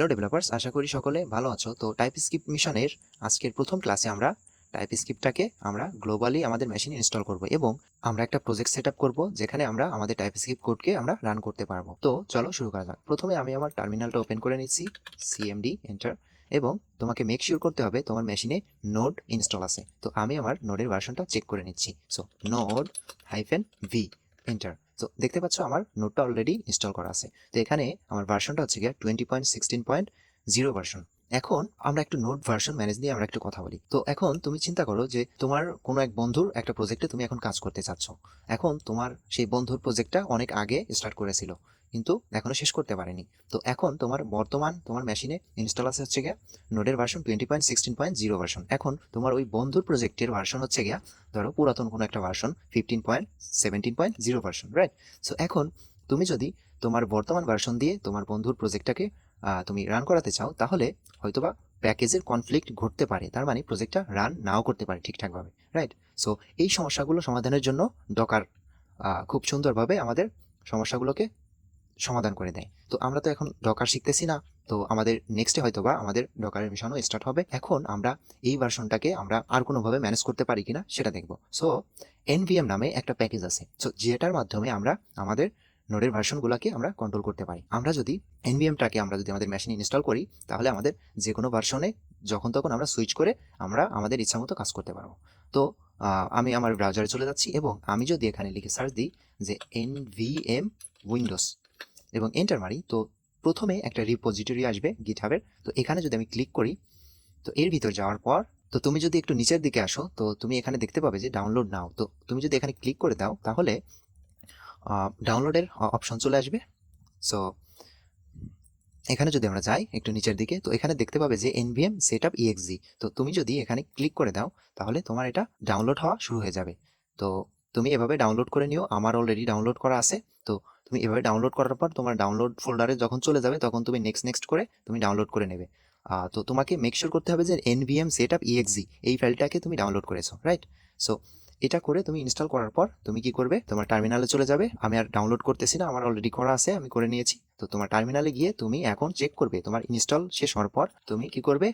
Hello developers, আশা করি সকলে ভালো আছো। তো টাইপস্ক্রিপ্ট মিশনের আজকের প্রথম ক্লাসে আমরা টাইপস্ক্রিপ্টটাকে আমরা গ্লোবালি আমাদের মেশিনে ইনস্টল করব এবং আমরা একটা প্রজেক্ট সেট আপ করবো যেখানে আমরা আমাদের টাইপস্ক্রিপ্ট কোডকে আমরা রান করতে পারবো। তো চলো শুরু করা যাক। প্রথমে আমি আমার টার্মিনালটা ওপেন করে নিচ্ছি, সিএমডি এন্টার, এবং তোমাকে মেক শিওর করতে হবে তোমার মেশিনে নোড ইনস্টল আছে। তো আমি আমার নোডের ভার্সনটা চেক করে নিচ্ছি। So node -v enter. তো দেখতে পাচ্ছ আমার নোটটা অলরেডি ইনস্টল করা আছে। তো এখানে আমার ভার্সনটা হচ্ছে গিয়ে 20.16.0 ভার্সন। এখন আমরা একটু নোট ভার্সন ম্যানেজ নিয়ে আমরা একটু কথা বলি। তো এখন তুমি চিন্তা করো যে তোমার কোনো এক বন্ধুর একটা প্রজেক্টে তুমি এখন কাজ করতে চাচ্ছ। এখন তোমার সেই বন্ধুর প্রজেক্টটা অনেক আগে স্টার্ট করেছিল, কিন্তু এখনো শেষ করতে পারেনি। তো এখন তোমার মেশিনে ইনস্টল আছে হচ্ছে গিয়া নোডের ভার্সন 20.16.0 ভার্সন। এখন তোমার ওই বন্ধুর প্রজেক্টের ভার্সন হচ্ছে গিয়া ধরো পুরাতন কোনো একটা ভার্সন 15.17.0 ভার্সন, রাইট? সো এখন তুমি যদি তোমার বর্তমান ভার্সন দিয়ে তোমার বন্ধুর প্রজেক্টটাকে তুমি রান করাতে চাও, তাহলে হয়তোবা প্যাকেজের কনফ্লিক্ট ঘটতে পারে, তার মানে প্রজেক্টটা রান নাও করতে পারে ঠিকঠাকভাবে, রাইট? সো এই সমস্যাগুলো সমাধানের জন্য ডকার খুব সুন্দরভাবে আমাদের সমস্যাগুলোকে সমাধান করে দেয়। তো আমরা তো এখন ডকার শিখতেছি না, তো আমাদের নেক্সটে হয়তোবা আমাদের ডকারের মিশনও স্টার্ট হবে। এখন আমরা এই ভার্সনটাকে আমরা আর কোনোভাবে ম্যানেজ করতে পারি কিনা সেটা দেখব। সো এনভিএম নামে একটা প্যাকেজ আছে, সো যেটার মাধ্যমে আমরা আমাদের নোডের ভার্সনগুলোকে আমরা কন্ট্রোল করতে পারি। আমরা যদি এনভিএমটাকে আমরা যদি আমাদের মেশিনে ইনস্টল করি, তাহলে আমাদের যে কোনো ভার্সনে যখন তখন আমরা সুইচ করে আমরা আমাদের ইচ্ছামতো কাজ করতে পারবো। তো আমি আমার ব্রাউজারে চলে যাচ্ছি এবং আমি যদি এখানে লিখে সার্চ দিই যে এনভিএম উইন্ডোজ এবং এন্টার মারি, তো প্রথমে একটা রিপোজিটরি আসবে গিটহাবের। তো এখানে যদি আমি ক্লিক করি, তো এর ভিতর যাওয়ার পর তো তুমি যদি একটু নিচের দিকে আসো, তো তুমি এখানে দেখতে পাবে যে ডাউনলোড নাও। তো তুমি যদি এখানে ক্লিক করে দাও, তাহলে ডাউনলোডের অপশন চলে আসবে। সো এখানে যদি আমরা যাই একটু নিচের দিকে, তো এখানে দেখতে পাবে যে এনভিএম সেটআপ ইএক্সজি। তো তুমি যদি এখানে ক্লিক করে দাও, তাহলে তোমার এটা ডাউনলোড হওয়া শুরু হয়ে যাবে। তো তুমি এভাবে ডাউনলোড করে নিও, আমার অলরেডি ডাউনলোড করা আছে। তো তুমি এভাবে ডাউনলোড করার পর তোমার ডাউনলোড ফোল্ডারে যখন চলে যাবে, তখন তুমি নেক্সট করে তুমি ডাউনলোড করে নেবে। তো তোমাকে মেক শিওর করতে হবে যে এনভিএম সেটআপ ইএক্সজি এই ফাইলটাকে তুমি ডাউনলোড করেছো, রাইট? সো এটা করে তুমি ইনস্টল করার পর তুমি কি করবে, তোমার টার্মিনালে চলে যাবে। আমি আর ডাউনলোড করতেছি না, আমার অলরেডি করা আছে, আমি করে নিয়েছি। তো তোমার টার্মিনালে গিয়ে তুমি এখন চেক করবে, তোমার ইনস্টল শেষ হওয়ার পর তুমি কি করবে,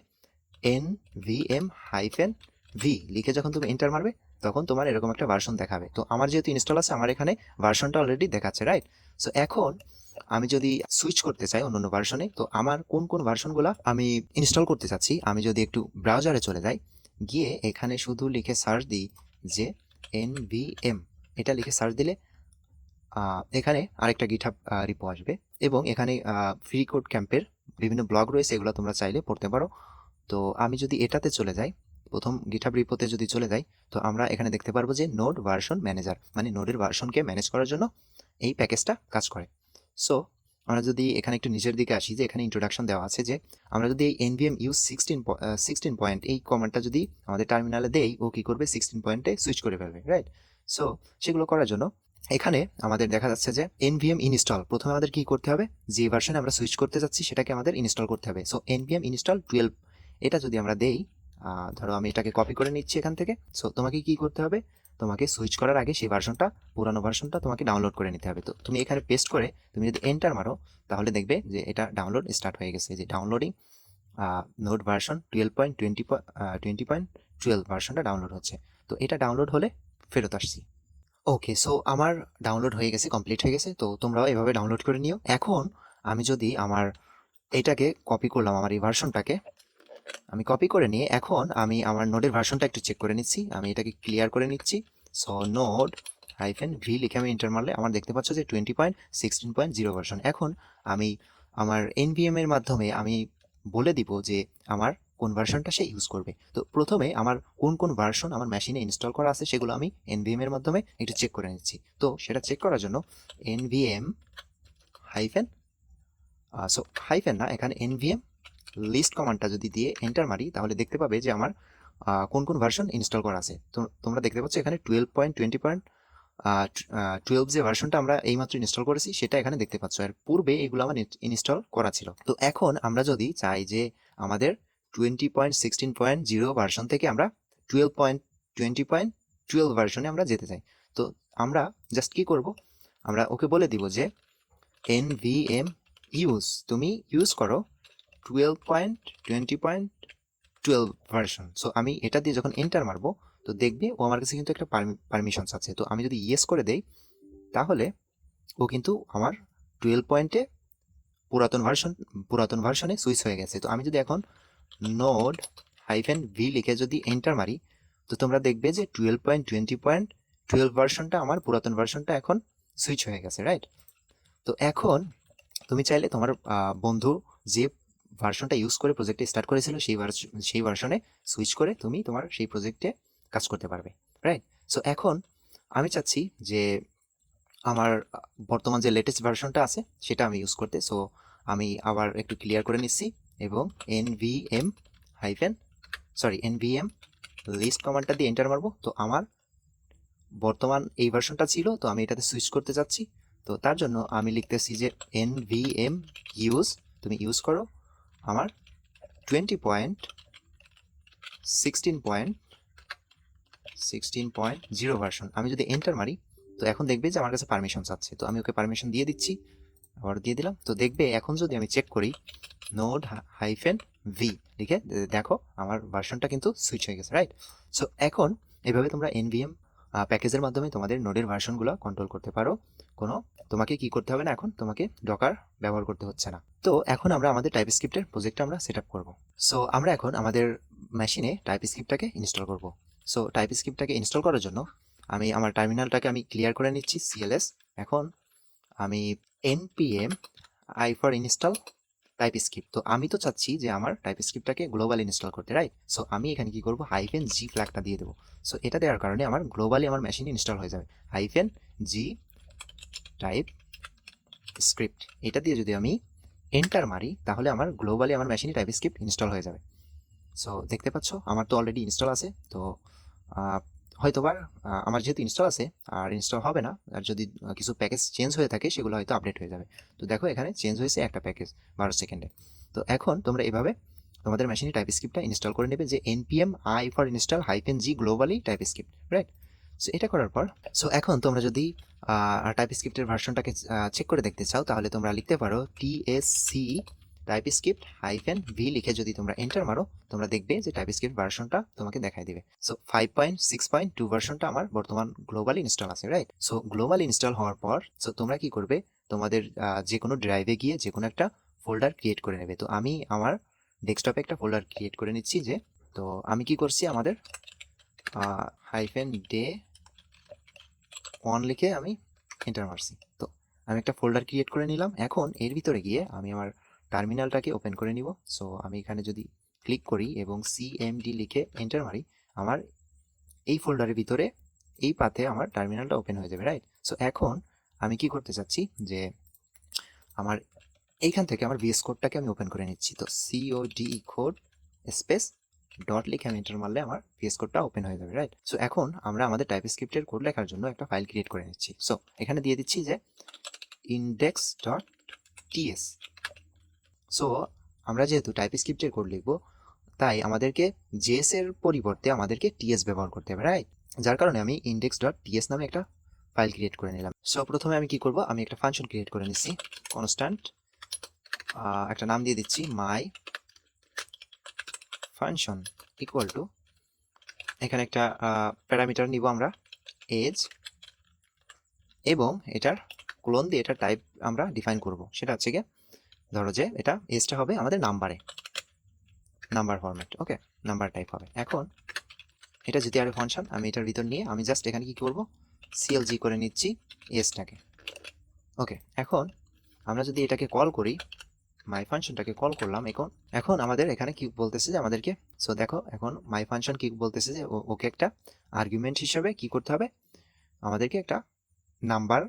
nvm-v লিখে যখন তুমি এন্টার মারবে, তখন তোমার এরকম একটা ভার্সন দেখাবে। তো আমার যেহেতু ইনস্টল আছে, আমার এখানে ভার্সনটা অলরেডি দেখাচ্ছে, রাইট? সো এখন আমি যদি সুইচ করতে চাই অন্য ভার্সনে, তো আমার কোন কোন ভার্সনগুলো আমি ইনস্টল করতে চাচ্ছি, আমি যদি একটু ব্রাউজারে চলে যাই, গিয়ে এখানে শুধু লিখে সার্চ দিই যে nvm, এটা লিখে সার্চ দিলে এখানে আরেকটা গিটহাব রিপো আসবে এবং এখানে ফ্রি কোড ক্যাম্পের বিভিন্ন ব্লগ রয়েছে, এগুলো তোমরা চাইলে পড়তে পারো। তো আমি যদি এটাতে চলে যাই, প্রথম গিটহাব রিপোতে যদি চলে যাই, তো আমরা এখানে দেখতে পারবো যে নোড ভার্সন ম্যানেজার, মানে নোডের ভার্সনকে ম্যানেজ করার জন্য এই প্যাকেজটা কাজ করে। সো আমরা যদি এখানে একটু নিচের দিকে আসি, যে এখানে ইন্ট্রোডাকশন দেওয়া আছে যে আমরা যদি এই এনভিএম ইউজ 16 পয়েন্ট এই কমান্ডটা যদি আমাদের টার্মিনালে দেই, ও কি করবে 16 পয়েন্টে সুইচ করে ফেলবে, রাইট? সো সেগুলো করার জন্য এখানে আমাদের দেখা যাচ্ছে যে nvm ইনস্টল, প্রথমে আমাদের কি করতে হবে, যে ভার্সনে আমরা সুইচ করতে যাচ্ছি সেটাকে আমাদের ইনস্টল করতে হবে। সো nvm ইনস্টল 12 এটা যদি আমরা দেই, ধরো আমি এটাকে কপি করে নিচ্ছি এখান থেকে। সো তোমাকে কি করতে হবে, তোমাকে সুইচ করার আগে সেই ভার্সনটা, পুরানো ভার্সনটা তোমাকে ডাউনলোড করে নিতে হবে। তো তুমি এখানে পেস্ট করে তুমি যদি এন্টার মারো, তাহলে দেখবে যে এটা ডাউনলোড স্টার্ট হয়ে গেছে, যে ডাউনলোডিং নোড ভার্সন 20.12 ভার্সনটা ডাউনলোড হচ্ছে। তো এটা ডাউনলোড হলে ফেরত আসছি। ওকে, সো আমার ডাউনলোড হয়ে গেছে, কমপ্লিট হয়ে গেছে। তো তোমরাও এভাবে ডাউনলোড করে নিও। এখন আমি যদি আমার এটাকে কপি করলাম, আমার এই ভার্সনটাকে আমি কপি করে নিয়ে এখন আমি আমার নোডের ভার্সনটা একটু চেক করে নিচ্ছি, আমি এটাকে ক্লিয়ার করে নিচ্ছি। সো নোড -v লিখে আমি এন্টার মারলে আমার দেখতে পাচ্ছ যে 20.16.0 ভার্সন। এখন আমি আমার nvm এর মাধ্যমে আমি বলে দিব যে আমার কোন ভার্সনটা সে ইউজ করবে। তো প্রথমে আমার কোন কোন ভার্সন আমার মেশিনে ইনস্টল করা আছে সেগুলো আমি nvm এর মাধ্যমে একটু চেক করে নিচ্ছি। তো সেটা চেক করার জন্য nvm হাইফেন হাইফেন না, এখানে nvm লিস্ট কমান্ডটা যদি দিয়ে এন্টার মারি, তাহলে দেখতে পাবে যে আমার কোন কোন ভার্সন ইনস্টল করা আছে। তো তোমরা দেখতে পাচ্ছ এখানে 12.20.12 যে ভার্সনটা আমরা এইমাত্র ইনস্টল করেছি সেটা এখানে দেখতে পাচ্ছ। আর পূর্বে এগুলো আমার ইনস্টল করা ছিল। তো এখন আমরা যদি চাই যে আমাদের 20.16.0 ভার্সন থেকে আমরা 12.20.12 ভার্সনে আমরা যেতে চাই, তো আমরা জাস্ট কি করব, আমরা ওকে বলে দিব যে nvm ইউজ, তুমি ইউজ করো 12.20.12 ভার্সন। সো আমি এটা দিয়ে যখন এন্টার মারবো তো দেখবে ও আমার কাছে কিন্তু একটা পারমিশনস আছে। তো আমি যদি ইয়েস করে দেই তাহলে ও কিন্তু আমার 12 পয়েন্টে পুরাতন ভার্সনে সুইচ হয়ে গেছে। তো আমি যদি এখন নোড -v লিখে যদি এন্টার মারি তো তোমরা দেখবে যে 12.20.12 ভার্সনটা আমার পুরাতন ভার্সনটা এখন সুইচ হয়ে গেছে, রাইট? তো এখন তুমি চাইলে তোমার বন্ধু যে ভার্সনটা ইউজ করে প্রজেক্টে স্টার্ট করেছিল সেই ভার্সনে সুইচ করে তুমি তোমার সেই প্রজেক্টে কাজ করতে পারবে, রাইট? সো এখন আমি চাচ্ছি যে আমার বর্তমান যে লেটেস্ট ভার্সনটা আছে সেটা আমি ইউজ করতে। সো আমি আবার একটু ক্লিয়ার করে নিচ্ছি এবং nvm লিস্ট কমান্ডটা দিয়ে এন্টার মারবো। তো আমার বর্তমান এই ভার্সনটা ছিল, তো আমি এটাতে সুইচ করতে চাচ্ছি। তো তার জন্য আমি লিখতেছি যে nvm ইউজ, তুমি ইউজ করো আমার 20.16.0 ভার্সন। আমি যদি এন্টার মারি তো এখন দেখবে যে আমার কাছে পারমিশন চাচ্ছে। তো আমি ওকে পারমিশন দিয়ে দিচ্ছি, আবার দিয়ে দিলাম। তো দেখবে এখন যদি আমি চেক করি node-v লিখে দেখো আমার ভার্সনটা কিন্তু সুইচ হয়ে গেছে, রাইট? সো এখন এভাবে তোমরা nvm প্যাকেজের মাধ্যমে তোমাদের নোডের ভার্সনগুলো কন্ট্রোল করতে পারো। তোমাকে কি করতে হবে না, এখন তোমাকে ডকার ব্যবহার করতে হচ্ছে না। তো এখন আমরা আমাদের টাইপস্ক্রিপ্টের প্রজেক্টটা আমরা সেট আপ করবো। সো আমরা এখন আমাদের মেশিনে টাইপস্ক্রিপ্টটাকে ইনস্টল করব। সো টাইপস্ক্রিপ্টটাকে ইনস্টল করার জন্য আমি আমার টার্মিনালটাকে আমি ক্লিয়ার করে নিচ্ছি, cls। এখন আমি npm i for install TypeScript. তো আমি তো চাচ্ছি যে আমার টাইপস্ক্রিপ্টটাকে গ্লোবালি ইনস্টল করতে, রাইট? সো আমি এখানে কি করব, -g ফ্ল্যাগটা দিয়ে দেবো। সো এটা দেওয়ার কারণে আমার গ্লোবালি আমার মেশিনে ইনস্টল হয়ে যাবে। -g টাইপ স্ক্রিপ্ট এটা দিয়ে যদি আমি এন্টার মারি তাহলে আমার গ্লোবালি আমার মেশিনে টাইপস্ক্রিপ্ট ইনস্টল হয়ে যাবে। সো দেখতে পাচ্ছ আমার তো অলরেডি ইনস্টল আছে। তো হয়তোবা আমার যেহেতু ইনস্টল আছে আর ইনস্টল হবে না, আর যদি কিছু প্যাকেজ চেঞ্জ হয়ে থাকে সেগুলো হয়তো আপডেট হয়ে যাবে। তো দেখো এখানে চেঞ্জ হয়েছে একটা প্যাকেজ 12 সেকেন্ডে। তো এখন তোমরা এভাবে তোমাদের মেশিনে টাইপস্ক্রিপ্টটা ইনস্টল করে নেবে যে npm i for install -g globally TypeScript, right? So এটা করার পর এখন তোমরা যদি টাইপস্ক্রিপ্টের ভার্সনটাকে চেক করে দেখতে চাও তাহলে তোমরা লিখতে পারো tsc টাইপস্ক্রিপ্ট -v লিখে যদি তোমরা এন্টার মারো তোমরা দেখবে যে টাইপস্ক্রিপ্ট ভার্সনটা তোমাকে দেখাই দিবে। সো 5.6.2 ভার্সনটা আমার বর্তমান গ্লোবালি ইনস্টল আছে, রাইট? সো গ্লোবালি ইনস্টল হওয়ার পর তোমরা কি করবে, তোমাদের যে কোনো ড্রাইভে গিয়ে যে কোনো একটা ফোল্ডার ক্রিয়েট করে নেবে। তো আমি আমার ডেস্কটপে একটা ফোল্ডার ক্রিয়েট করে নিচ্ছি। তো আমি কি করছি, আমাদের -day1 লিখে আমি এন্টার মারছি। তো আমি একটা ফোল্ডার ক্রিয়েট করে নিলাম। এখন এর ভিতরে গিয়ে আমি আমার টার্মিনালটাকে ওপেন করে নিব। সো আমি এখানে যদি ক্লিক করি এবং cmd লিখে এন্টার মারি আমার এই ফোল্ডারের ভিতরে এই পাথে আমার টার্মিনালটা ওপেন হয়ে যাবে, রাইট? সো এখন আমি কি করতে চাচ্ছি যে আমার এইখান থেকে আমার ভিএস কোডটাকে আমি ওপেন করে নিচ্ছি। তো code কোড স্পেস ডট লিখে আমি এন্টার মারলে আমার ভিএস কোডটা ওপেন হয়ে যাবে, রাইট? সো এখন আমরা আমাদের টাইপস্ক্রিপ্টের কোড লেখার জন্য একটা ফাইল ক্রিয়েট করে নিচ্ছি। সো এখানে দিয়ে দিচ্ছি যে index.ts। সো আমরা যেহেতু টাইপস্ক্রিপ্টের কোড লিখবো তাই আমাদেরকে জেএস এর পরিবর্তে আমাদেরকে টিএস ব্যবহার করতে হবে, রাইট? যার কারণে আমি index.ts নামে একটা ফাইল ক্রিয়েট করে নিলাম। সো প্রথমে আমি কি করব, আমি একটা ফাংশন ক্রিয়েট করে নিচ্ছি, কনস্ট্যান্ট একটা নাম দিয়ে দিচ্ছি মাই ফাংশন ইকুয়াল টু, এখানে একটা প্যারামিটার নিব আমরা এজ, এবং এটার ক্লোন দিয়ে এটা টাইপ আমরা ডিফাইন করব। সেটা হচ্ছে গিয়ে ধরো যে এটা এজটা হবে আমাদের নাম্বার ফরম্যাট, ওকে, নাম্বার টাইপ হবে। এখন এটা যদি আর ফাংশন আমি এটার ভিতর নিয়ে আমি জাস্ট এখানে কি করব, clg করে নিচ্ছি এজটাকে, ওকে। এখন আমরা যদি এটাকে কল করি, মাই ফাংশনটাকে কল করলাম, এখন আমাদের এখানে কি বলতেছে যে আমাদেরকে, সো দেখো এখন মাই ফাংশন কি বলতেছে যে ওকে একটা আর্গুমেন্ট হিসেবে কি করতে হবে, আমাদেরকে একটা নাম্বার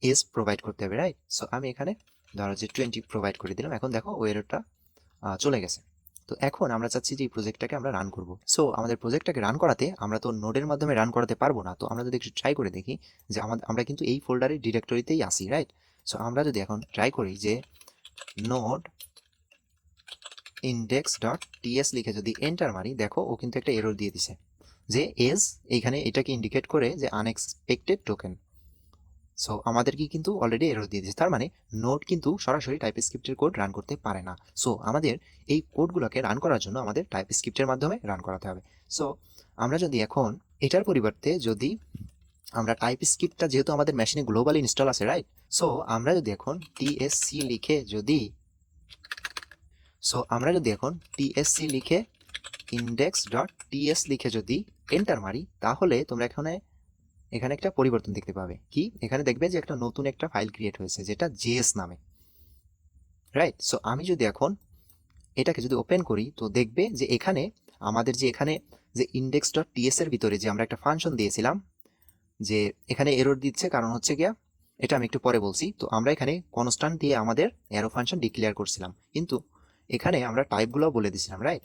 এজ প্রোভাইড করতে হবে, রাইট? সো আমি এখানে ধরো যে 20 প্রোভাইড করে দিলাম। এখন দেখো ও এররটা চলে গেছে। তো এখন আমরা চাচ্ছি যে এই প্রজেক্টটাকে আমরা রান করব। সো আমাদের প্রজেক্টটাকে রান করাতে আমরা তো নোডের মাধ্যমে রান করাতে পারবো না। তো আমরা যদি একটু ট্রাই করে দেখি যে আমরা কিন্তু এই ফোল্ডারের ডিরেক্টরিতেই আসি, রাইট? সো আমরা যদি এখন ট্রাই করি যে নোড index.ts লিখে যদি এন্টার মারি, দেখো ও কিন্তু একটা এরর দিয়ে দিছে যে এজ, এইখানে এটাকে ইন্ডিকেট করে যে আনএক্সপেক্টেড টোকেন। সো আমাদেরকে কিন্তু অলরেডি এরর দিয়ে দিয়েছে, তার মানে নোড কিন্তু সরাসরি টাইপস্ক্রিপ্টের কোড রান করতে পারে না। সো আমাদের এই কোডগুলোকে রান করার জন্য আমাদের টাইপস্ক্রিপ্টের মাধ্যমে রান করাতে হবে। সো আমরা যদি এখন এটার পরিবর্তে যদি আমরা টাইপস্ক্রিপ্টটা যেহেতু আমাদের মেশিনে গ্লোবালি ইনস্টল আছে, রাইট? সো আমরা যদি এখন টিএসসি লিখে যদি টিএসসি লিখে index.ts লিখে যদি এন্টার মারি, তাহলে তোমরা এখানে একটা পরিবর্তন দেখতে পাবে। কি? এখানে দেখবে যে একটা নতুন একটা ফাইল ক্রিয়েট হয়েছে যেটা জেএস নামে, রাইট? সো আমি যদি এখন এটাকে যদি ওপেন করি, তো দেখবে যে এখানে আমাদের যে index.ts এর ভিতরে যে আমরা একটা ফাংশন দিয়েছিলাম, যে এখানে এরর দিচ্ছে, কারণ হচ্ছে গিয়া এটা আমি একটু পরে বলছি। তো আমরা এখানে কনস্ট্যান্ট দিয়ে আমাদের অ্যারো ফাংশন ডিক্লেয়ার করছিলাম, কিন্তু এখানে আমরা টাইপগুলো বলে দিয়েছিলাম, রাইট?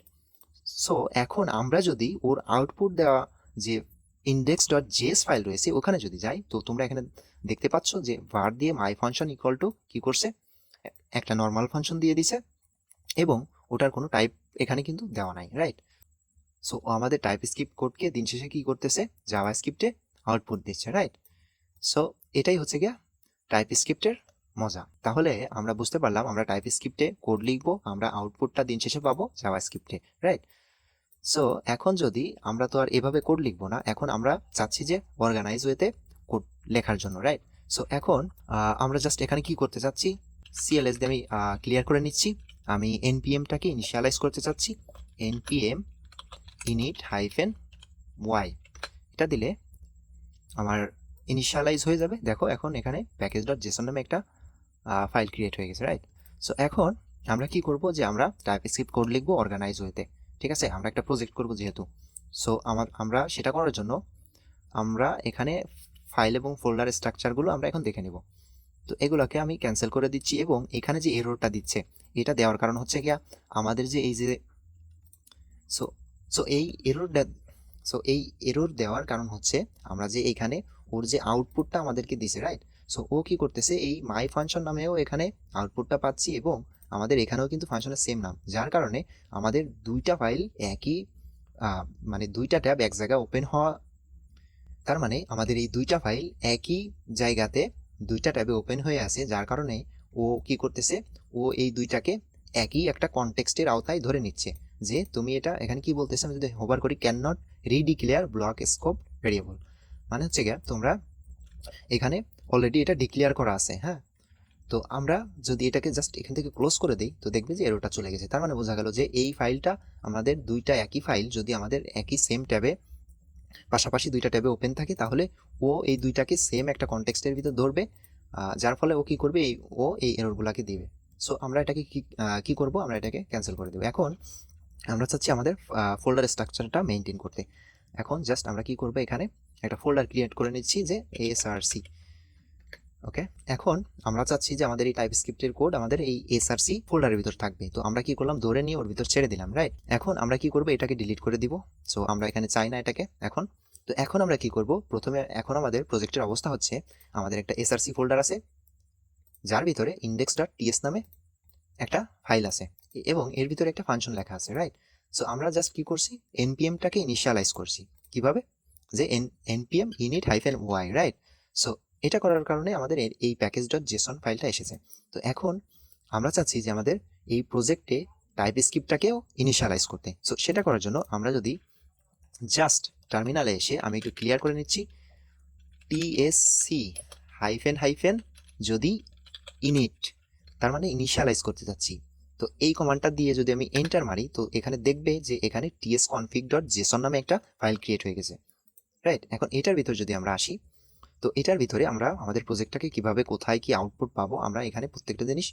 সো এখন আমরা যদি ওর আউটপুট দেওয়া যে index.js ফাইল রয়েছে ওখানে যদি যাই, তো তোমরা এখানে দেখতে পাচ্ছ যে var দিয়ে মাই ফাংশন ইকুয়াল টু কি করছে, একটা নর্মাল ফাংশন দিয়ে দিছে এবং ওটার কোনো টাইপ এখানে কিন্তু দেওয়া নাই, রাইট? সো আমাদের টাইপস্ক্রিপ্ট কোডকে দিন শেষে কি করতেছে, জাভাস্ক্রিপ্টে আউটপুট দিচ্ছে, রাইট? সো এটাই হচ্ছে গিয়া টাইপস্ক্রিপ্টের মজা। তাহলে আমরা বুঝতে পারলাম আমরা টাইপস্ক্রিপ্টে কোড লিখবো, আমরা আউটপুটটা দিন শেষে পাবো জাভাস্ক্রিপ্টে, রাইট? সো এখন যদি আমরা তো আর এভাবে কোড লিখবো না, এখন আমরা চাচ্ছি যে অর্গানাইজ ওয়েতে কোড লেখার জন্য, রাইট? সো এখন আমরা জাস্ট এখানে কি করতে চাচ্ছি, সিএলএস দিয়ে আমি ক্লিয়ার করে নিচ্ছি। আমি এনপিএমটাকে ইনিশিয়ালাইজ করতে চাচ্ছি, npm init -y এটা দিলে আমার ইনিশিয়ালাইজ হয়ে যাবে। দেখো এখন এখানে প্যাকেজ.json নামে একটা ফাইল ক্রিয়েট হয়ে গেছে, রাইট? সো এখন আমরা কি করব, যে আমরা টাইপস্ক্রিপ্ট কোড লিখবো অর্গানাইজ ওয়েতে, ঠিক আছে? আমরা একটা প্রজেক্ট করব যেহেতু। সো আমরা সেটা করার জন্য আমরা এখানে ফাইল এবং ফোল্ডার স্ট্রাকচারগুলো আমরা এখন দেখে নিব। তো এগুলোকে আমি ক্যান্সেল করে দিচ্ছি, এবং এখানে যে এররটা দিচ্ছে এটা দেওয়ার কারণ হচ্ছে গিয়া আমাদের যে এই যে সো সো এই এরর দেওয়ার কারণ হচ্ছে আমরা যে এখানে ওর যে আউটপুটটা আমাদেরকে দিছে, রাইট? সো ও কি করতেছে, এই মাই ফাংশন নামেও এখানে আউটপুটটা পাচ্ছি, এবং আমাদের এখানেও কিন্তু ফাংশনের সেম নাম, যার কারণে আমাদের দুইটা ফাইল একই মানে দুইটা ট্যাব এক জায়গায় ওপেন হওয়া, তার মানে আমাদের এই দুইটা ফাইল একই জায়গাতে দুইটা ট্যাবে ওপেন হয়ে আছে, যার কারণে ও কি করতেছে, ও এই দুইটাকে একই একটা কনটেক্সটের আওতায় ধরে নিচ্ছে। যে তুমি এটা এখানে কি বলতেছে, আমি যদি হোভার করি, can not redeclare block scope variable, মানে হচ্ছে গিয়া তোমরা এখানে অলরেডি এটা ডিক্লেয়ার করা আছে, হ্যাঁ? তো আমরা যদি এটাকে জাস্ট এখান থেকে ক্লোজ করে দিই, তো দেখবে যে এররটা চলে গেছে। তার মানে বোঝা গেল যে এই ফাইলটা আমাদের দুইটা একই ফাইল যদি আমাদের একই সেম ট্যাবে পাশাপাশি দুইটা ট্যাবে ওপেন থাকে, তাহলে ও এই দুইটাকে সেম একটা কনটেক্সটের ভিতর ধরবে, যার ফলে ও কি করবে, এই এররগুলোকে দিবে। সো আমরা এটাকে কি করব, আমরা এটাকে ক্যান্সেল করে দেব। এখন আমরা চাচ্ছি আমাদের ফোল্ডার স্ট্রাকচারটা মেনটেন করতে। এখন জাস্ট আমরা কি করব, এখানে একটা ফোল্ডার ক্রিয়েট করে নিচ্ছি যে src, ওকে? এখন আমরা চাচ্ছি যে আমাদের এই টাইপস্ক্রিপ্টের কোড আমাদের এই src ফোল্ডারের ভিতর থাকবে। তো আমরা কি করলাম, ধরে নিয়ে ওর ভিতর ছেড়ে দিলাম, রাইট? এখন আমরা কি করব, এটাকে ডিলিট করে দিব। সো আমরা এখানে চাই না এটাকে এখন। তো এখন আমরা কি করব, প্রথমে এখন আমাদের প্রজেক্টের অবস্থা হচ্ছে আমাদের একটা src ফোল্ডার আছে, যার ভিতরে index.ts নামে একটা ফাইল আছে, এবং এর ভিতরে একটা ফাংশন লেখা আছে, রাইট? সো আমরা জাস্ট কি করছি, npmটাকে ইনিশিয়ালাইজ করছি। কিভাবে? যে npm init -y, right? So এটা করার কারণে আমাদের এই প্যাকেজ.json ফাইলটা এসেছে। তো এখন আমরা চাচ্ছি যে আমাদের এই প্রজেক্টে টাইপস্ক্রিপ্টটাকেও ইনিশিয়ালাইজ করতে। সো সেটা করার জন্য আমরা যদি জাস্ট টার্মিনালে এসে আমি একটু ক্লিয়ার করে নিচ্ছি, tsc যদি init, তার মানে ইনিশিয়ালাইজ করতে যাচ্ছি। তো এই কমান্ডটা দিয়ে যদি আমি এন্টার মারি, তো এখানে দেখবে যে এখানে tsconfig.json নামে একটা ফাইল ক্রিয়েট হয়ে গেছে, রাইট? এখন এটার ভিতর যদি আমরা আসি, তো এটার ভিতরে আমরা আমাদের প্রজেক্টটাকে কিভাবে কোথায় কি আউটপুট পাবো আমরা এখানে প্রত্যেকটা জিনিস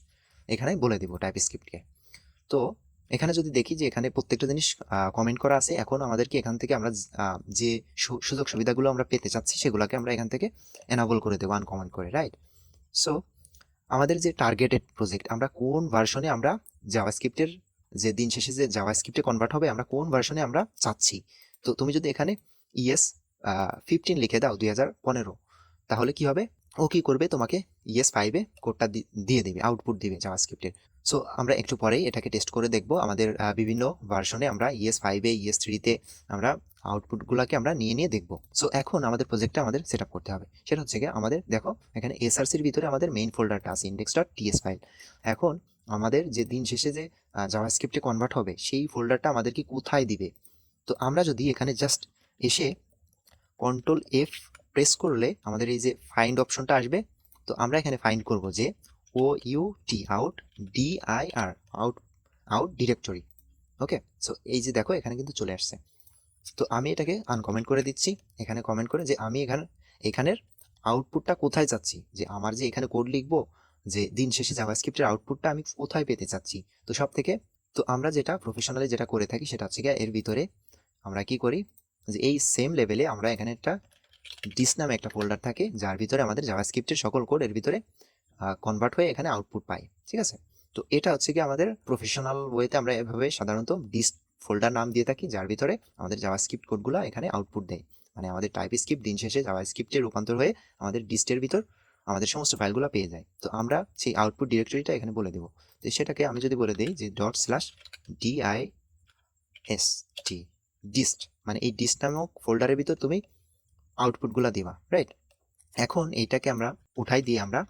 এখানে বলে দেবো টাইপস্ক্রিপ্টকে। তো এখানে যদি দেখি যে এখানে প্রত্যেকটা জিনিস কমেন্ট করা আছে, এখন আমাদেরকে এখান থেকে আমরা যে সুযোগ সুবিধাগুলো আমরা পেতে চাচ্ছি সেগুলোকে আমরা এখান থেকে এনাবল করে দেবো আনকমেন্ট করে, রাইট? সো আমাদের যে টার্গেটেড প্রজেক্ট, আমরা কোন ভার্সনে আমরা জাভাস্ক্রিপ্টের যে দিন শেষে যে জাভাস্ক্রিপ্টে কনভার্ট হবে, আমরা কোন ভার্সনে আমরা চাচ্ছি। তো তুমি যদি এখানে ES 15 লিখে দাও 2015, তাহলে কি হবে, ও কি করবে, তোমাকে ES5 এ কোডটা দিয়ে দিবে, আউটপুট দিবে জাভাস্ক্রিপ্টের। সো আমরা একটু পরেই এটাকে টেস্ট করে দেখব। আমাদের বিভিন্ন ভার্সনে আমরা ES5 এ ES3 তে আমরা আউটপুটগুলোকে আমরা নিয়ে দেখব। সো এখন আমাদের প্রজেক্টটা আমাদের সেট আপ করতে হবে। সেটা হচ্ছে গিয়ে আমাদের দেখো এখানে এসআরসির ভিতরে আমাদের মেইন ফোল্ডারটা আছে index.ts ফাইল। এখন আমাদের যে দিন শেষে যে জাভাস্ক্রিপ্টে কনভার্ট হবে সেই ফোল্ডারটা আমাদেরকে কোথায় দিবে? তো আমরা যদি এখানে জাস্ট এসে কন্ট্রোল F প্রেস করলে আমাদের এই যে ফাইন্ড অপশনটা আসবে। তো আমরা এখানে ফাইন্ড করব যে OUT out DIR out out directory. Okay, so এই যে দেখো এখানে কিন্তু চলে আসছে। তো আমি এটাকে আনকমেন্ট করে দিচ্ছি, এখানে কমেন্ট করে যে আমি এখানের আউটপুটটা কোথায় চাচ্ছি, যে আমার যে এখানে কোড লিখবো যে দিন শেষে জাভাস্ক্রিপ্টের আউটপুটটা আমি কোথায় পেতে চাচ্ছি। তো সব থেকে তো আমরা যেটা প্রফেশনালি যেটা করে থাকি সেটা হচ্ছে গিয়ে এর ভিতরে আমরা কি করি যে এই সেম লেভেলে আমরা এখানে একটা ডিস নামে একটা ফোল্ডার থাকে যার ভিতরে আমাদের জাভাস্ক্রিপ্টের সকল কোড এর ভিতরে কনভার্ট হয়ে এখানে আউটপুট পাই। ঠিক আছে, তো এটা হচ্ছে কি আমাদের প্রফেশনাল ওয়েতে আমরা এভাবে সাধারণত ডিস্ট ফোল্ডার নাম দিয়ে থাকি যার ভিতরে আমাদের জাভাস্ক্রিপ্ট কোডগুলো এখানে আউটপুট দেয়। মানে আমাদের টাইপস্ক্রিপ্ট দিন শেষে জাভাস্ক্রিপ্টে রূপান্তর হয়ে আমাদের ডিস্টের ভিতর আমাদের সমস্ত ফাইলগুলো পেয়ে যায়। তো আমরা সেই আউটপুট ডিরেক্টরিটা এখানে বলে দেবো। তো সেটাকে আমি যদি বলে দিই যে ./dist ডিস্ট, মানে এই ডিস্ট নামক ফোল্ডারের ভিতর তুমি আউটপুটগুলো দিবা, রাইট। এখন এইটাকে আমরা উঠাই দিয়ে আমরা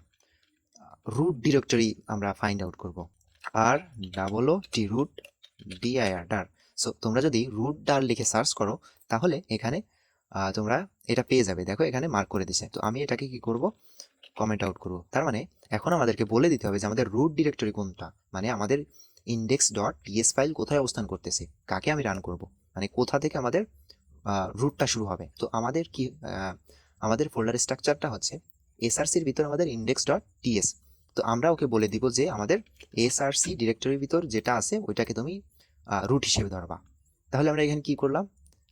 রুট ডিরেক্টরি আমরা ফাইন্ড আউট করব। ROOT রুট DIR ডার। সো তোমরা যদি রুট ডার লিখে সার্চ করো তাহলে এখানে তোমরা এটা পেয়ে যাবে। দেখো এখানে মার্ক করে দিছে। তো আমি এটাকে কি করব, কমেন্ট আউট করব। তার মানে এখন আমাদেরকে বলে দিতে হবে যে আমাদের রুট ডিরেক্টরি কোনটা, মানে আমাদের index.ts ফাইল কোথায় অবস্থান করতেছে, কাকে আমি রান করব, মানে কোথা থেকে আমাদের রুটটা শুরু হবে। তো আমাদের কি আমাদের ফোল্ডার স্ট্রাকচারটা হচ্ছে এসআরসির ভিতর আমাদের index.ts। তো আমরা ওকে বলে দিব যে আমাদের এসআরসি ডিরেক্টরির ভিতর যেটা আছে ওইটাকে তুমি রুট হিসেবে ধরবা। তাহলে আমরা এখানে কি করলাম,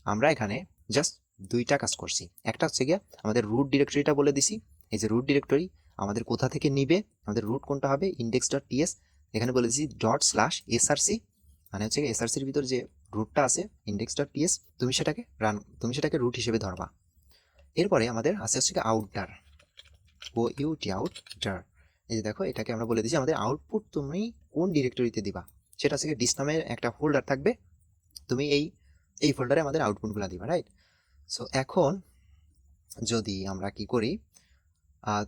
আমরা এখানে জাস্ট দুইটা কাজ করছি। একটা হচ্ছে গিয়ে আমাদের রুট ডিরেক্টরিটা বলে দিছি, এই যে রুট ডিরেক্টরি আমাদের কোথা থেকে নিবে, আমাদের রুট কোনটা হবে index.ts। এখানে বলে দিছি ./src, মানে হচ্ছে এসআরসির ভিতর যে রুটটা আছে index.ts তুমি সেটাকে রুট হিসেবে ধরবা। এরপরে আমাদের আছে হচ্ছে আউটডার, OUT আউটডার। এই যে দেখো এটাকে আমরা বলে দিচ্ছি আমাদের আউটপুট তুমি কোন ডিরেক্টরিতে দিবা, সেটা হচ্ছে ডিস নামের একটা ফোল্ডার থাকবে, তুমি এই ফোল্ডারে আমাদের আউটপুটগুলো দিবা, রাইট। সো এখন যদি আমরা কি করি,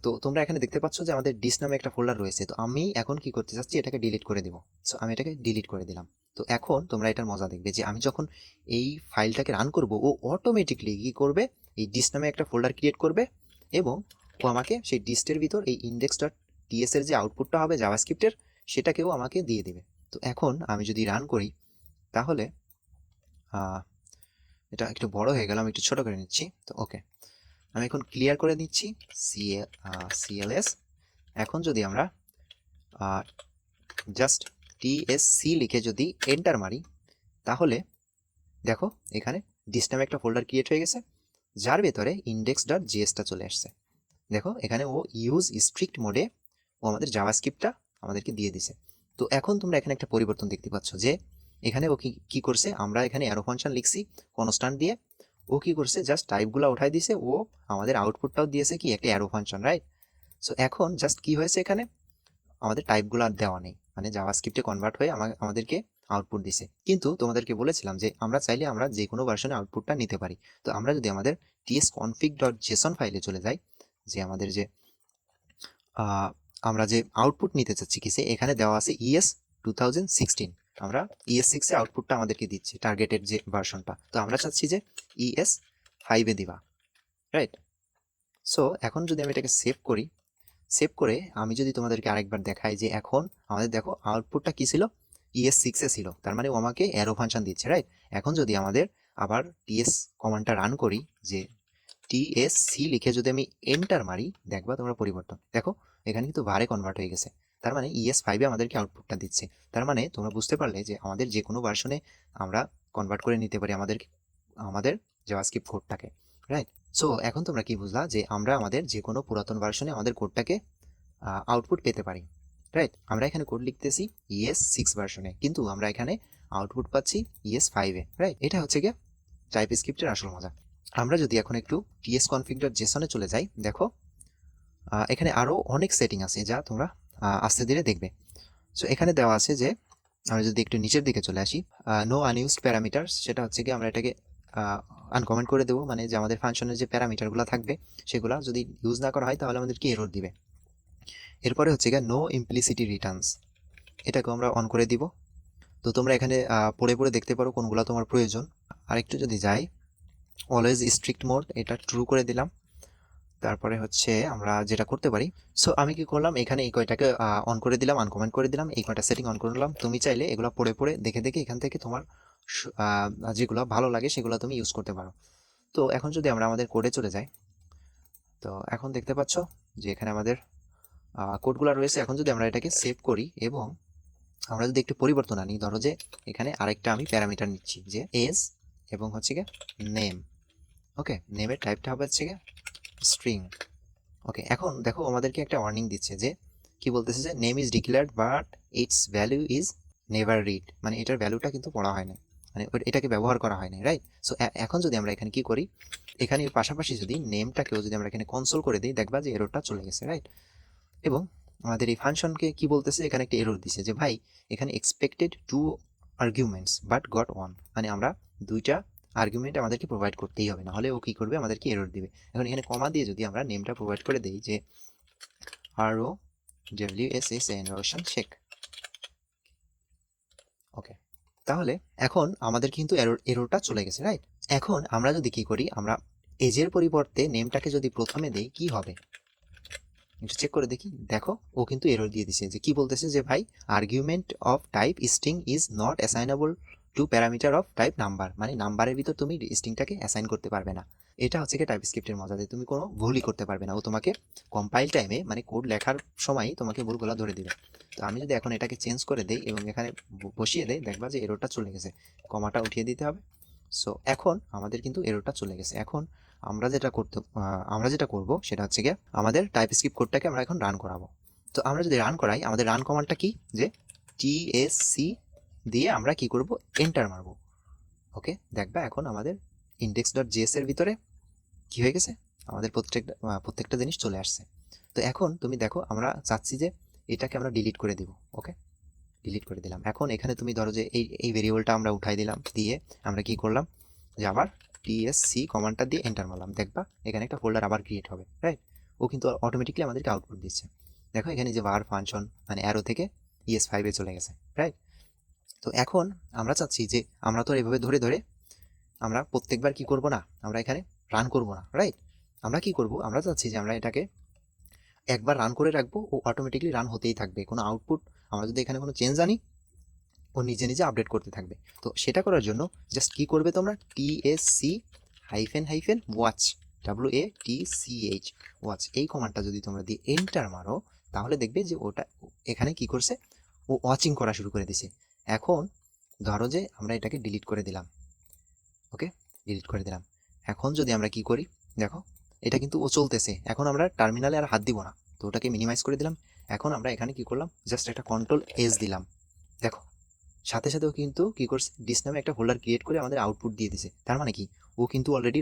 তো তোমরা এখানে দেখতে পাচ্ছ যে আমাদের ডিস নামে একটা ফোল্ডার রয়েছে। তো আমি এখন কি করতে চাচ্ছি, এটাকে ডিলিট করে দিব। সো আমি এটাকে ডিলিট করে দিলাম। তো এখন তোমরা এটার মজা দেখবে যে আমি যখন এই ফাইলটাকে রান করব ও অটোমেটিকলি কি করবে, এই ডিস নামে একটা ফোল্ডার ক্রিয়েট করবে এবং ও আমাকে সেই ডিস্টের ভিতর এই index.ts এর যে আউটপুটটা হবে জাভাস্ক্রিপ্টের সেটাকেও আমাকে দিয়ে দেবে। তো এখন আমি যদি রান করি তাহলে এটা একটু বড় হয়ে গেল, আমি একটু ছোট করে নিচ্ছি। তো ওকে, আমি এখন ক্লিয়ার করে দিচ্ছি CLS। এখন যদি আমরা জাস্ট TSC লিখে যদি এন্টার মারি তাহলে দেখো এখানে ডিস নামে একটা ফোল্ডার ক্রিয়েট হয়ে গেছে যার ভেতরে index.jsটা চলে আসছে। দেখো এখানে ও ইউজ স্ট্রিক্ট মোডে ও আমাদের জাভাস্ক্রিপ্টটা আমাদেরকে দিয়ে দিছে। তো এখন তোমরা এখানে একটা পরিবর্তন দেখতে পাচ্ছ যে এখানে ও কি করছে, আমরা এখানে অ্যারো ফাংশন লিখছি কনস্ট্যান্ট দিয়ে, ও কি করছে জাস্ট টাইপগুলো উঠাই দিয়েছে, ও আমাদের আউটপুটটাও দিয়েছে কি একটা অ্যারো ফাংশন, রাইট। সো এখন জাস্ট কি হয়েছে, এখানে আমাদের টাইপগুলো আর দেওয়া নেই, মানে জাভাস্ক্রিপ্টে কনভার্ট হয়ে আমাদেরকে আউটপুট দিছে। কিন্তু তোমাদেরকে বলেছিলাম যে আমরা চাইলে আমরা যে কোনো ভার্সনে আউটপুটটা নিতে পারি। তো আমরা যদি আমাদের tsconfig.json ফাইলে চলে যাই, যে আমাদের যে আমরা যে আউটপুট নিতে চাচ্ছি কিসে, এখানে দেওয়া আছে ES 2016, আমরা ES6 এ আউটপুটটা আমাদেরকে দিচ্ছে টার্গেটের যে ভার্সনটা। তো আমরা চাচ্ছি যে ES5 এ দিবা, রাইট। সো এখন যদি আমি এটাকে সেভ করে আমি যদি তোমাদেরকে আরেকবার দেখাই যে এখন আমাদের দেখো আউটপুটটা কি ছিল, ES6 এ ছিল, তার মানে ও আমাকে অ্যারো ফাংশন দিচ্ছে, রাইট। এখন যদি আমাদের আবার TS কমান্ডটা রান করি, যে TSC লিখে যদি আমি এন্টার মারি, দেখবা তোমরা পরিবর্তন, দেখো এখানে কিন্তু ভারে কনভার্ট হয়ে গেছে। তার মানে ES5 এ আমাদেরকে আউটপুটটা দিচ্ছে। তার মানে তোমরা বুঝতে পারলে যে আমাদের যে কোনো ভার্সনে আমরা কনভার্ট করে নিতে পারি আমাদের জাভাস্ক্রিপ্ট কোডটাকে, রাইট। সো এখন তোমরা কি বুঝলা যে আমরা আমাদের যে কোনো পুরাতন ভার্সনে আমাদের কোডটাকে আউটপুট পেতে পারি, রাইট। আমরা এখানে কোড লিখতেছি ES6 ভার্সনে, কিন্তু আমরা এখানে আউটপুট পাচ্ছি ES5 এ, রাইট। এটা হচ্ছে গিয়ে টাইপস্ক্রিপ্টের আসল মজা। আমরা যদি এখন একটু tsconfig.json এ চলে যাই, দেখো এখানে আরও অনেক সেটিং আছে যা তোমরা আস্তে ধীরে দেখবে। সো এখানে দেওয়া আছে যে আমরা যদি একটু নিচের দিকে চলে আসি, নো আনইউজড প্যারামিটার্স, সেটা হচ্ছে কি আমরা এটাকে আনকমেন্ট করে দেবো, মানে যে আমাদের ফাংশনের যে প্যারামিটারগুলো থাকবে সেগুলো যদি ইউজ না করা হয় তাহলে আমাদেরকে এরর দিবে। এরপরে হচ্ছে গিয়ে নো ইমপ্লিসিটি রিটার্নস, এটাকে আমরা অন করে দিব। তো তোমরা এখানে পড়ে পড়ে দেখতে পারো কোনগুলো তোমার প্রয়োজন। আরেকটু যদি যাই, অলওয়েজ স্ট্রিক্ট মোড, এটা ট্রু করে দিলাম। তারপরে হচ্ছে আমরা যেটা করতে পারি, সো আমি কি করলাম, এখানে এই কয়টাকে অন করে দিলাম, আনকমেন্ট করে দিলাম, এই কয়টা সেটিং অন করলাম। তুমি চাইলে এগুলো পড়ে পড়ে দেখে দেখে এখান থেকে তোমার যেগুলো ভালো লাগে সেগুলো তুমি ইউজ করতে পারো। তো এখন যদি আমরা আমাদের কোডে চলে যাই, তো এখন দেখতে পাচ্ছ যে এখানে আমাদের কোডগুলো রয়েছে। এখন যদি আমরা এটাকে সেভ করি এবং আমরা যদি একটু পরিবর্তন আনি, ধরো যে এখানে আরেকটা আমি প্যারামিটার নিচ্ছি যে এজ এবং হচ্ছে গিয়ে নেম। ওকে, নেমের টাইপটা হবে হচ্ছে গিয়ে স্ট্রিং। ওকে, এখন দেখো আমাদেরকে একটা ওয়ার্নিং দিচ্ছে যে কি বলতেছে যে name is declared but it's value is never read, মানে এটার ভ্যালুটা কিন্তু পড়া হয় না, মানে এটাকে ব্যবহার করা হয় না, রাইট? সো এখন যদি আমরা এখানে কি করি, এখানে পাশাপাশি যদি নেমটাকেও যদি আমরা এখানে কনসোল করে দিই, দেখবা যে এররটা চলে গেছে, রাইট? এবং আমাদের এই ফাংশনকে কি বলতেছে, এখানে একটা এরর দিছে যে ভাই এখানে এক্সপেক্টেড 2 আর্গুমেন্টস বাট গট 1, মানে আমরা 2টা আর্গুমেন্ট আমাদেরকে প্রোভাইড করতেই হবে, না হলে ও কি করবে, আমাদেরকে এরর দিবে। এখন এখানে কমা দিয়ে যদি আমরা নেমটা প্রোভাইড করে দেই যে ROWSSN, রোশন শেখ। ওকে, তাহলে এখন আমাদের কিন্তু এররটা চলে গেছে, রাইট? এখন আমরা যদি কি করি, আমরা এজের পরিবর্তে নেমটাকে যদি প্রথমে দেই কি হবে, একটু চেক করে দেখি। দেখো ও কিন্তু এরর দিয়ে দিছে, যে কি বলতেছে যে ভাই argument of type string is not assignable to parameter of type number, মানে নাম্বারের ভিতর তুমি স্ট্রিংটাকে অ্যাসাইন করতে পারবে না। এটা হচ্ছে কি টাইপ স্ক্রিপ্টের মজা, যে তুমি কোনো ভুলই করতে পারবে না, ও তোমাকে কম্পাইল টাইমে মানে কোড লেখার সময় তোমাকে ভুলগুলো ধরে দিবে। তো আমি যদি এখন এটাকে চেঞ্জ করে দেই এবং এখানে বসিয়ে দেই, দেখবা যে এররটা চলে গেছে, কমাটা উঠিয়ে দিতে হবে। সো এখন আমাদের কিন্তু এররটা চলে গেছে। এখন আমরা যেটা করব সেটা হচ্ছে গিয়ে আমাদের টাইপ স্ক্রিপ্ট কোডটাকে আমরা এখন রান করাবো। তো আমরা যদি রান করাই, আমাদের রান কমান্ডটা কি, যে টিএসসি দিয়ে আমরা কি করব, এন্টার মারব। ওকে, দেখবা এখন আমাদের index.js এর ভিতরে কি হয়ে গেছে, আমাদের প্রত্যেকটা জিনিস চলে আসছে। তো এখন তুমি দেখো আমরা চাচ্ছি যে এটাকে আমরা ডিলিট করে দিব। ওকে, ডিলিট করে দিলাম। এখন এখানে তুমি ধরো যে এই ভেরিয়েবলটা আমরা উঠাই দিলাম, দিয়ে আমরা কি করলাম, যে আবার টিএসসি কমান্ডটা দিয়ে এন্টার মারলাম, দেখবা এখানে একটা ফোল্ডার আবার ক্রিয়েট হবে, রাইট? ও কিন্তু অটোমেটিকলি আমাদেরকে আউটপুট দিচ্ছে। দেখো এখানে যে var ফাংশন মানে অ্যারো থেকে ES5 এ চলে গেছে, রাইট? তো এখন আমরা চাচ্ছি যে আমরা তো এভাবে ধরে ধরে আমরা প্রত্যেকবার কি করব না, আমরা এখানে রান করব না, রাইট? আমরা কি করব, আমরা চাচ্ছি যে আমরা এটাকে একবার রান করে রাখবো, ও অটোমেটিকলি রান হতেই থাকবে, কোনো আউটপুট আমরা যদি এখানে কোনো চেঞ্জ আনি ও নিজে নিজে আপডেট করতে থাকবে। তো সেটা করার জন্য জাস্ট কি করবে তোমরা, TSC hyphen watch, WATCH watch, এই কমান্ডটা যদি তোমরা দিয়ে এন্টার মারো, তাহলে দেখবে যে ওটা এখানে কি করছে, ও ওয়াচিং করা শুরু করে দিছে। এখন ধরো যে আমরা এটাকে ডিলিট করে দিলাম। ওকে, ডিলিট করে দিলাম। এখন যদি আমরা কি করি, দেখো এটা কিন্তু ও চলতেছে। এখন আমরা টার্মিনালে আর হাত দিব না, তো ওটাকে মিনিমাইজ করে দিলাম। এখন আমরা এখানে কি করলাম, জাস্ট একটা Ctrl+S দিলাম। দেখো সাথে সাথেও কিন্তু কি করছে, ডিস নামে একটা ফোল্ডার ক্রিয়েট করে আমাদের আউটপুট দিয়ে দিছে। তার মানে কি, ও কিন্তু অলরেডি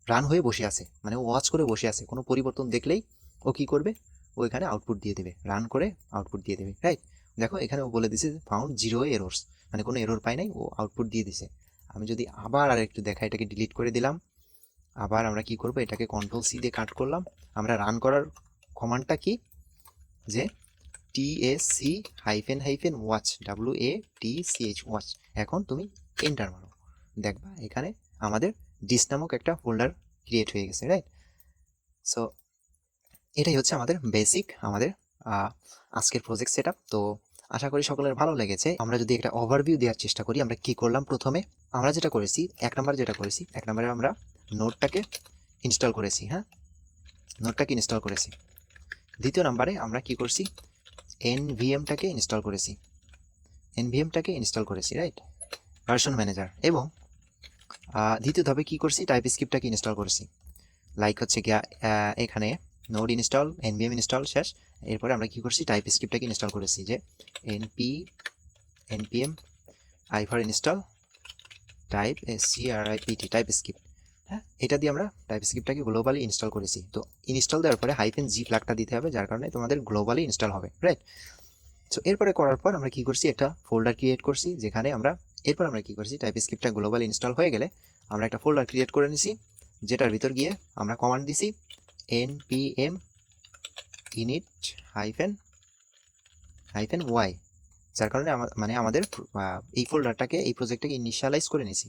রান হয়ে বসে আছে, মানে ও ওয়াচ করে বসে আছে। কোনো পরিবর্তন দেখলেই ও কি করবে, ও এখানে আউটপুট দিয়ে দেবে, রান করে আউটপুট দিয়ে দেবে, রাইট? দেখো এখানে ও বলে দিছে ফাউন্ড 0 এরর্স, মানে কোনো এরর পাই নাই, ও আউটপুট দিয়ে দিছে। আমি যদি আবার আর একটু দেখা, এটাকে ডিলিট করে দিলাম। আবার আমরা কি করব, এটাকে Ctrl+C দিয়ে কাট করলাম। আমরা রান করার কমান্ডটা কি, যে টিএসসি ওয়াচ, WATCH ওয়াচ। এখন তুমি এন্টার মারো, দেখবা এখানে আমাদের ডিস নামক একটা ফোল্ডার ক্রিয়েট হয়ে গেছে, রাইট? সো এটাই হচ্ছে আমাদের বেসিক আমাদের আজকের প্রজেক্ট সেটআপ। তো আশা করি সকলের ভালো লেগেছে। আমরা যদি একটা ওভারভিউ দেওয়ার চেষ্টা করি, আমরা কি করলাম, প্রথমে আমরা যেটা করেছি, এক নম্বরে আমরা নোটটাকে ইনস্টল করেছি, হ্যাঁ, নোটটাকে ইনস্টল করেছি। দ্বিতীয় নম্বরে আমরা কি করছি, এনভিএমটাকে ইনস্টল করেছি, রাইট, ভার্সন ম্যানেজার। এবং দ্বিতীয় ধাপে কি করছি, টাইপ স্ক্রিপ্টটাকে ইনস্টল করেছি। লাইক হচ্ছে গিয়া এখানে নোড ইনস্টল, এনভিএম ইনস্টল শেষ। এরপরে আমরা কি করছি, টাইপ স্ক্রিপ্টটাকে ইনস্টল করেছি, যে npm i for install type SCRIPT, type script. হ্যাঁ, এটা দিয়ে আমরা টাইপস্ক্রিপ্টটাকে গ্লোবালি ইনস্টল করেছি। তো ইনস্টল দেওয়ার পরে -g ফ্ল্যাগটা দিতে হবে, যার কারণে তোমাদের গ্লোবালি ইনস্টল হবে, রাইট? সো এরপরে করার পর আমরা কি করছি, একটা ফোল্ডার ক্রিয়েট করছি, যেখানে এরপর আমরা কি করছি, টাইপস্ক্রিপ্টটা গ্লোবালি ইনস্টল হয়ে গেলে আমরা একটা ফোল্ডার ক্রিয়েট করে নিছি, যেটার ভিতর গিয়ে আমরা কমান্ড দিছি npm init -y, যার কারণে মানে আমাদের এই ফোল্ডারটাকে, এই প্রজেক্টটাকে ইনিশিয়ালাইজ করে নিছি।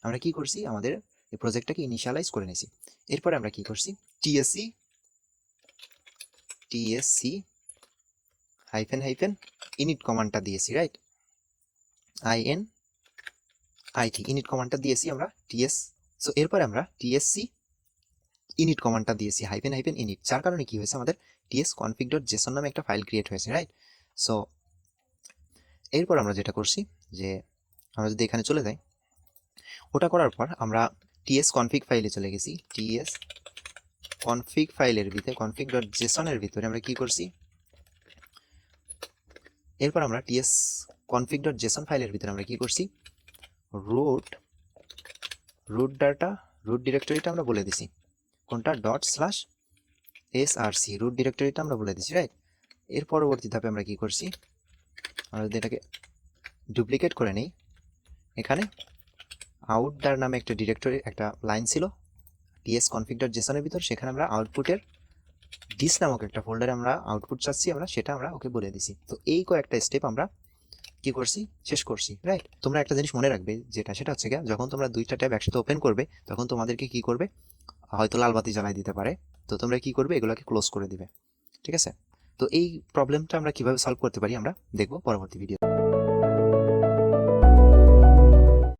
আমরা কি করছি, আমাদের এই প্রজেক্টটাকে ইনিশিয়ালাইজ করে নিছি। এরপরে আমরা কি করছি, tsc init কমান্ডটা দিয়েছি, রাইট? init কমান্ডটা দিয়েছি আমরা ts। সো এরপরে আমরা tsc init কমান্ডটা দিয়েছি -init, যার কারণে কি হয়েছে, আমাদের ts-config.json নামে একটা ফাইল ক্রিয়েট হয়েছে, রাইট? সো এরপর আমরা যেটা করছি, যে আমরা যদি এখানে চলে যাই, ওটা করার পর আমরা ts-config ফাইলে চলে গেছি। ts-config ফাইলের ভিতরে config.json এর ভিতরে আমরা কি করছি, এরপর আমরা ts-config.json ফাইলের ভিতরে আমরা কি করছি, root ডিরেক্টরিটা আমরা বলে দিছি, কোনটা ./src রুট ডিরেক্টরিটা আমরা বলে দিছি, রাইট? এর পরবর্তী ধাপে আমরা কি করছি, আমরা যদি এটাকে ডুপ্লিকেট করে নেই, এখানে আউটডার নামে একটা ডিরেক্টরি, একটা লাইন ছিল ts-config.json এর ভিতর, সেখানে আমরা আউটপুটের ডিস নামক একটা ফোল্ডারে আমরা আউটপুট চাচ্ছি, সেটা আমরা ওকে বলে দিছি। তো এই কয়েকটা স্টেপ আমরা কি করছি, শেষ করছি, রাইট? তোমরা একটা জিনিস মনে রাখবে, সেটা হচ্ছে যখন তোমরা দুইটা ট্যাব একসাথে ওপেন করবে, তখন তোমাদেরকে কি করবে, হয়তো লাল বাতি জ্বালাই দিতে পারে। তো তোমরা কি করবে, এগুলোকে ক্লোজ করে দিবে, ঠিক আছে? তো এই প্রবলেমটা আমরা কিভাবে সলভ করতে পারি আমরা দেখব পরবর্তী ভিডিও।